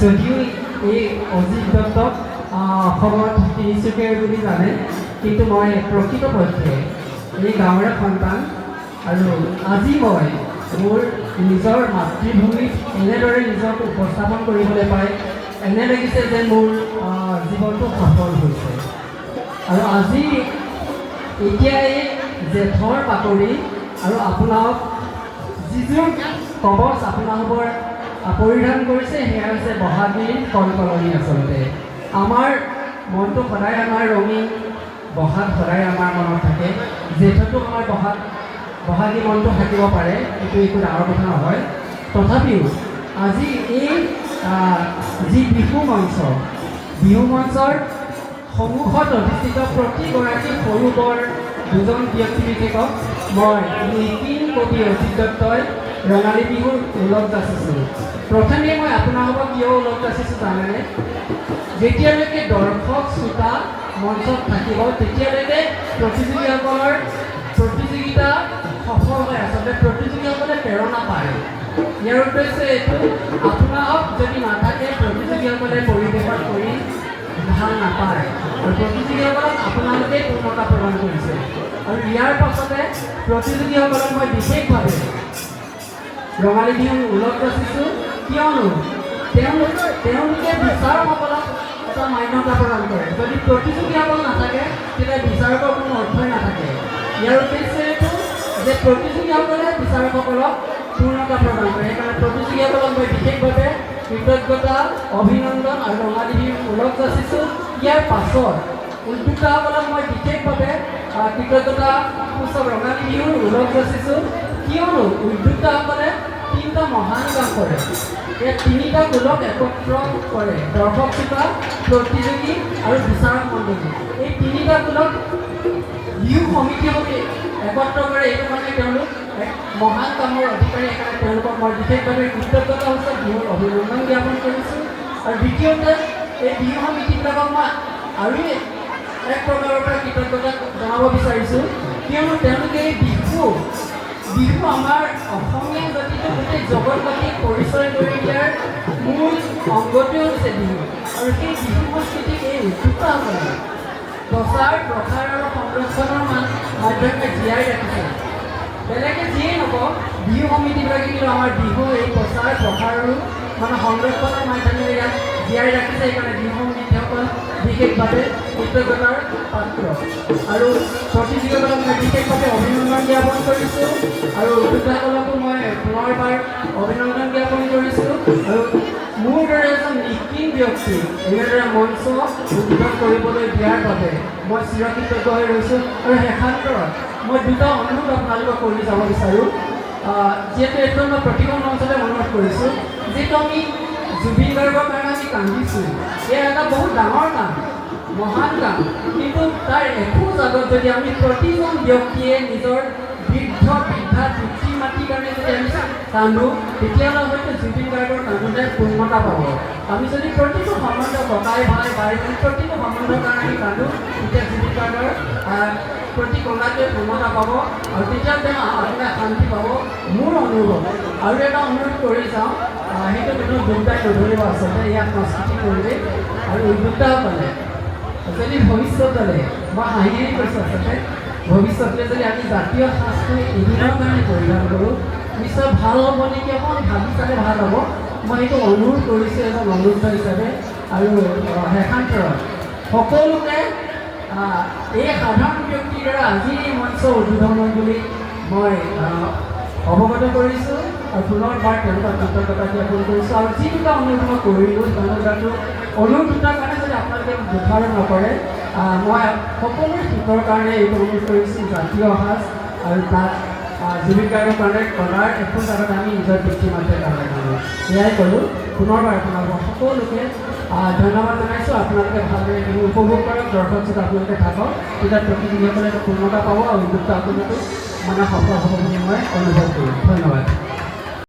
যদিও এই অজিত দত্তক অসমত তিনিচুকীয়াৰ বুলি জানে, কিন্তু মই প্ৰকৃতপক্ষে এই গাঁৱৰে সন্তান। আৰু আজি মই মোৰ নিজৰ মাতৃভূমিত এনেদৰে নিজক উপস্থাপন কৰিবলৈ পাই এনে লাগিছে যে মোৰ জীৱনটো সফল হৈছে। আৰু আজি এতিয়া এই জেঠৰ বাতৰি আৰু আপোনাক যিযোৰ কবচ আপোনালোকৰ পৰিধান কৰিছে সেয়া হৈছে বহাগীৰ কলকলনি। আচলতে আমাৰ মনটো সদায় আমাৰ ৰঙীন, বহাগ সদায় আমাৰ মনত থাকে। জেঠতো আমাৰ বহাগী মনটো থাকিব পাৰে, এইটো একো ডাঙৰ কথা নহয়। তথাপিও আজি এই যি বিহু মঞ্চৰ সন্মুখত অধিষ্ঠিত প্ৰতিগৰাকী সৰু বৰ দুজন ব্যক্তি বিশেষক মই নিতিন কবি অজিত দত্তই ৰঙালী বিহুৰ ওলগ যাচিছোঁ। প্ৰথমে মই আপোনালোকক কিয় ওলগ যাচিছোঁ জানেনে? যেতিয়ালৈকে দৰ্শক শ্ৰোতা মঞ্চত থাকিব তেতিয়ালৈকে প্ৰতিযোগীসকলৰ প্ৰতিযোগিতা সফল হয়। আচলতে প্ৰতিযোগীসকলে প্ৰেৰণা পায়। ইয়াৰ উদ্দেশ্য এইটো, আপোনালোক যদি নাথাকে প্ৰতিযোগীসকলে পৰিৱেশন কৰি ভাল নাপায়, আৰু প্ৰতিযোগীসকলক আপোনালোকে পূৰ্ণতা প্ৰদান কৰিছে। আৰু ইয়াৰ পাছতে প্ৰতিযোগীসকলক মই বিশেষভাৱে ৰঙালী বিহুৰ ওলগ যাচিছোঁ, কিয়নো তেওঁলোকে বিচাৰকসকলক এটা মান্যতা প্ৰদান কৰে। যদি প্ৰতিযোগীসকল নাথাকে তেতিয়া বিচাৰকৰ কোনো অৰ্থই নাথাকে। ইয়াৰ উদ্দেশ্য এইটো যে প্ৰতিযোগীসকলে বিচাৰকসকলক পূৰ্ণতা প্ৰদান কৰে। সেইকাৰণে প্ৰতিযোগীসকলক মই বিশেষভাৱে কৃতজ্ঞতা, অভিনন্দন আৰু ৰঙালী বিহুৰ ওলগ যাচিছোঁ। ইয়াৰ পাছত উদ্যোক্তাসকলক মই বিশেষভাৱে কৃতজ্ঞতা সূচক ৰঙালী বিহুৰ ওলগ যাচিছোঁ, কিয়নো উদ্যোক্তাসকলে তিনিটা মহান কাম কৰে। এই তিনিটা গোলক একত্ৰ কৰে: দৰ্শক শ্ৰোতা, প্ৰতিযোগী আৰু বিচাৰক মণ্ডলী। এই তিনিটা গোলক বিহু সমিতিসমূহে একত্ৰ কৰে। এইটো কাৰণে তেওঁলোক এক মহান কামৰ অধিকাৰী। সেইকাৰণে তেওঁলোকক মই বিশেষভাৱে কৃতজ্ঞতা সূচক বিহুৰ অভিনন্দন জ্ঞাপন কৰিছোঁ। আৰু দ্বিতীয়তে এই বিহু সমিতিবিলাকক মই আৰু এক প্ৰকাৰৰ পৰা কৃতজ্ঞতা জনাব বিচাৰিছোঁ, কিয়নো তেওঁলোকে এই বিহু আমাৰ অসমীয়া জাতিটো গোটেই জগতবাসীক পৰিচয় কৰি দিয়াৰ মূল অংগটোৱে হৈছে বিহু। আৰু সেই বিহু সংস্কৃতিক এই উদ্যোক্তাসকলে প্ৰচাৰ প্ৰসাৰ আৰু সংৰক্ষণৰ মাধ্যমে জীয়াই ৰাখিছে। বেলেগে যিয়েই নকওক, বিহু সমিতিবিলাকে কিন্তু আমাৰ বিহু এই প্ৰচাৰ প্ৰসাৰ আৰু সংৰক্ষণৰ মাধ্যমেৰে ইয়াক জীয়াই ৰাখিছে। সেইকাৰণে বিহু সমিতিসকল বিশেষভাৱে কৃতজ্ঞতাৰ পাত্ৰ। আৰু প্ৰতিযোগীসকলক মই বিশেষভাৱে অভিনন্দন জ্ঞাপন কৰিছোঁ। আৰু উদ্যোক্তাসকলকো মই পুনৰবাৰ অভিনন্দন জ্ঞাপন কৰিছোঁ। আৰু মোৰ দৰে এজন নিকিন ব্যক্তি এনেদৰে মঞ্চ উদ্বোধন কৰিবলৈ দিয়াৰ বাবে মই চিৰকৃতজ্ঞ হৈ ৰৈছোঁ। আৰু শেষান্তৰত মই দুটা অনুৰোধ আপোনালোকক কৰি যাব বিচাৰোঁ। যিহেতু এইটো মই প্ৰতিখন মঞ্চতে অনুৰোধ কৰিছোঁ, যিহেতু আমি জুবিন গাৰ্গৰ কাৰণে আমি কান্দিছোঁ, এয়া এটা বহুত ডাঙৰ কাম, মহান কাম। কিন্তু তাৰ এখোজ আগত যদি আমি প্ৰতিজন ব্যক্তিয়ে নিজৰ বৃদ্ধা পিতৃ মাতৃৰ কাৰণে যদি আমি কান্দোঁ, তেতিয়াহ'লে হয়তো জুবিন গাৰ্গৰ কান্দোতে পূৰ্ণতা পাব। আমি যদি প্ৰতিটো সম্বন্ধ ককাই ভাই প্ৰতিটো সম্বন্ধৰ কাৰণে আমি কান্দোঁ, তেতিয়া জুবিন গাৰ্গৰ প্ৰতি কন্যাটোৱে পূৰ্ণতা পাব। আৰু তেতিয়া তেওঁ আপোনাৰ শান্তি পাব। মোৰ অনুৰোধ আৰু এটা অনুৰোধ কৰি যাওঁ, সেইটো কোনো দুটাই নধৰিব। আচলতে ইয়াত সংস্কৃতি পৰিৱেশ আৰু উদ্যোক্তাসকলে যদি ভৱিষ্যতলৈ, মই হাঁহিয়ে কৈছোঁ, আচলতে ভৱিষ্যতলৈ যদি আমি জাতীয় সাজটো এদিনৰ কাৰণে পৰিধান কৰোঁ, নিশ্চয় ভাল হ'ব নেকি, অকণ ভাবি চালে ভাল হ'ব। মই এইটো অনুৰোধ কৰিছোঁ এজন অনুৰোধ হিচাপে। আৰু শেষান্তৰত সকলোকে এই সাধাৰণ ব্যক্তিৰ দ্বাৰা আজি এই মঞ্চ উদ্বোধন হয় বুলি মই অৱগত কৰিছোঁ। আৰু পুনৰবাৰ তেওঁলোকক কৃতজ্ঞতা জ্ঞাপন কৰিছোঁ। আৰু যি দুটা অনুৰোধ মই কৰিলোঁ, অনুৰোধ দুটাৰ কাৰণে যদি আপোনালোকে দুখাৰো নকৰে, মই সকলো শীতৰ কাৰণে এইটো অনুৰোধ কৰিছোঁ, জাতীয় সাজ আৰু তাত জুবিন গাৰ্গৰ কাৰণে কলাৰ এখোজ আগতে আমি নিজৰ পিতৃ মাতৃৰ কাৰণে কৰোঁ। এয়াই ক'লোঁ। পুনৰবাৰ আপোনালোকক সকলোকে ধন্যবাদ জনাইছোঁ। আপোনালোকে ভালদৰে বিহু উপভোগ কৰক, দৰ্শক শ্ৰোতা আপোনালোকে থাকক, তেতিয়া প্ৰতিযোগীসকলে পূৰ্ণতা পাব আৰু উদ্যোক্তাসকলেতো সফল হ'ব বুলি মই অনুভৱ কৰোঁ। ধন্যবাদ।